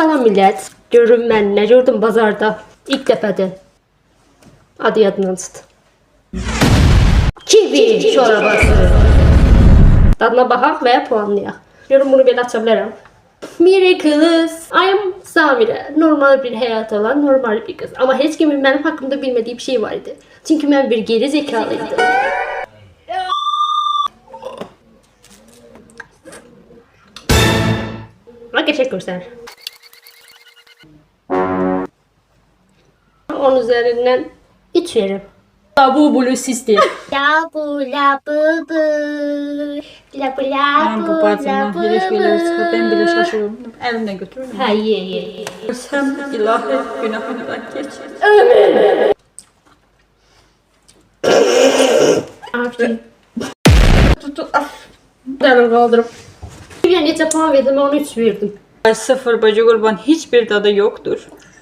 Salam millət. Görün mən nə gördüm bazarda. İlk dəfədir. Adı yadından çıxdı. Kivi çorbası. Dadına baxaq və puanlayaq. Görün bunu belə aça bilərəm. Miracles. I am Samira. Normal bir həyat olan normal bir kız. Ama heç kimin benim hakkımda bilmediği bir şey vardı. Çünkü ben bir geri zekalıydım. Bak teşekkürler. 10 üzerinden 3 verim. Labu Blue Sister. Labu labu bu. Labu Ben bu labu partiden labu hele şeyler bu. çıkıp ben bile şaşırıyorum. Elimden götürürüm. Ha ye. Sen ilahi günahını geç. Aferin. Tutun. Derim kaldırıp. Bir neçə puan verdim, ona 3 verdim. 0 bacı kurban hiçbir tadı yoktur.